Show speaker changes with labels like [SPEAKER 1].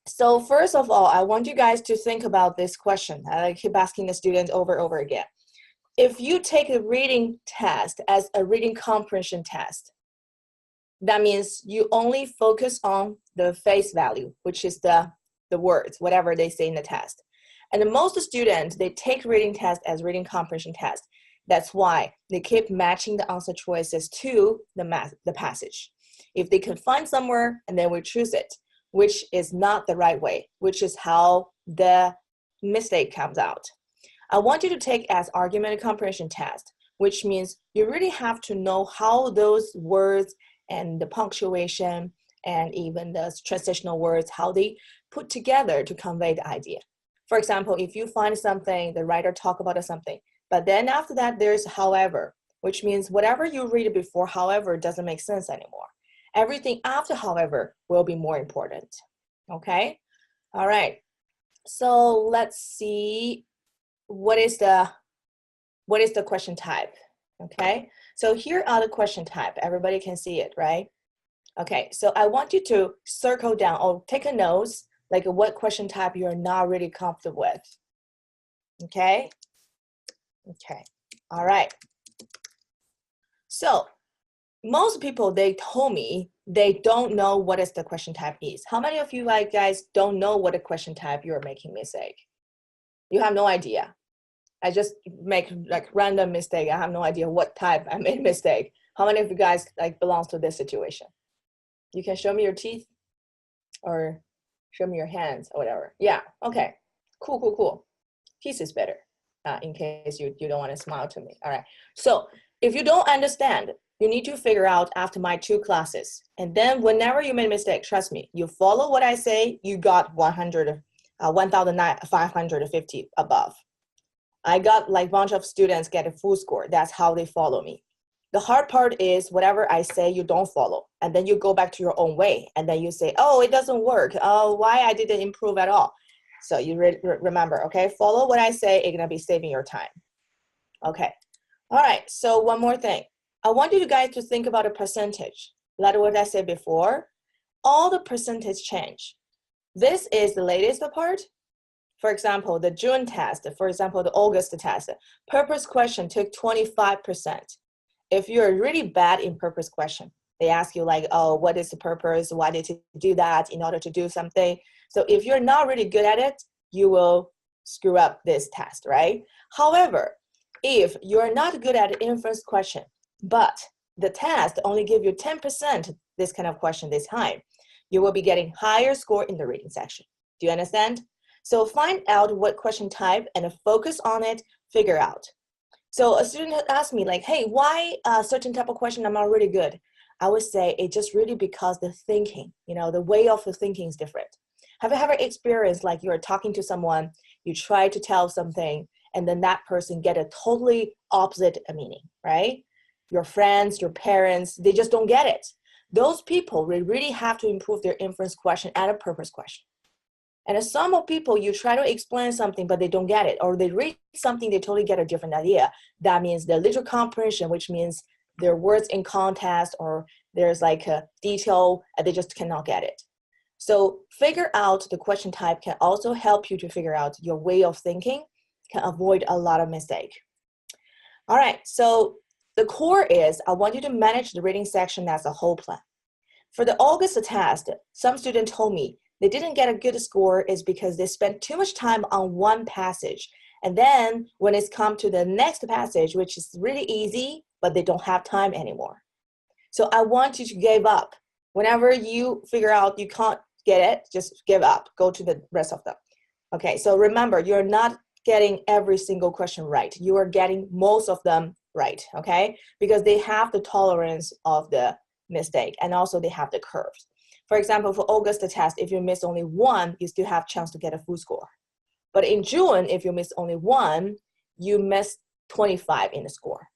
[SPEAKER 1] So first of all, I want you guys to think about this question. I keep asking the students over and over again. If you take a reading test as a reading comprehension test, that means you only focus on the face value, which is the words, whatever they say in the test. And most students, they take reading test as reading comprehension test. That's why they keep matching the answer choices to the passage. If they can find somewhere, and then we choose it, which is not the right way, which is how the mistake comes out. I want you to take as argumented comprehension test, which means you really have to know how those words and the punctuation and even the transitional words, how they put together to convey the idea. For example, if you find something, the writer talk about something, but then after that there's however, which means whatever you read before however doesn't make sense anymore. Everything after however will be more important, okay? All right, so let's see what is the question type, okay? So here are the question type. Everybody can see it, right? Okay, so I want you to circle down or take a note, like what question type you're not really comfortable with, okay? Okay, all right. So most people, they told me they don't know what is the question type is. How many of you guys don't know what a question type you're making mistake? You have no idea. I just make like random mistake. I have no idea what type I made mistake. How many of you guys like belongs to this situation? You can show me your teeth or show me your hands or whatever. Yeah, okay, cool. Teeth is better in case you don't want to smile to me. All right, so if you don't understand, you need to figure out after my 2 classes. And then whenever you make a mistake, trust me, you follow what I say, you got 1,550 above. I got like a bunch of students get a full score. That's how they follow me. The hard part is whatever I say, you don't follow. And then you go back to your own way. And then you say, oh, it doesn't work. Oh, why I didn't improve at all. So you remember, okay? Follow what I say, it's gonna be saving your time. Okay, all right, so one more thing. I want you guys to think about a percentage. Like what I said before, all the percentage change. This is the latest part. For example, the June test, for example, the August test, purpose question took 25%. If you're really bad in purpose question, they ask you like, oh, what is the purpose? Why did you do that in order to do something? So if you're not really good at it, you will screw up this test, right? However, if you're not good at inference question, but the test only give you 10% this kind of question this time, you will be getting higher score in the reading section. Do you understand? So find out what question type and focus on it, figure out. So a student asked me like, hey, why a certain type of question I'm not really good? I would say it's just really because the thinking, the way of the thinking is different. Have you ever experienced like you're talking to someone, you try to tell something, and then that person get a totally opposite meaning, right? Your friends, your parents, they just don't get it. Those people really have to improve their inference question and a purpose question. And some of people, you try to explain something, but they don't get it, or they read something, they totally get a different idea. That means the literal comprehension, which means their words in context, or there's like a detail, and they just cannot get it. So figure out the question type can also help you to figure out your way of thinking, can avoid a lot of mistake. All right, so the core is, I want you to manage the reading section as a whole plan. For the August test, some students told me they didn't get a good score is because they spent too much time on one passage. And then when it's come to the next passage, which is really easy, but they don't have time anymore. So I want you to give up. Whenever you figure out you can't get it, just give up. Go to the rest of them. Okay, so remember, you're not getting every single question right. You are getting most of them right, okay? Because they have the tolerance of the mistake, and also they have the curves. For example, for August test, if you miss only one, you still have chance to get a full score. But in June, if you miss only one, you miss 25 in the score.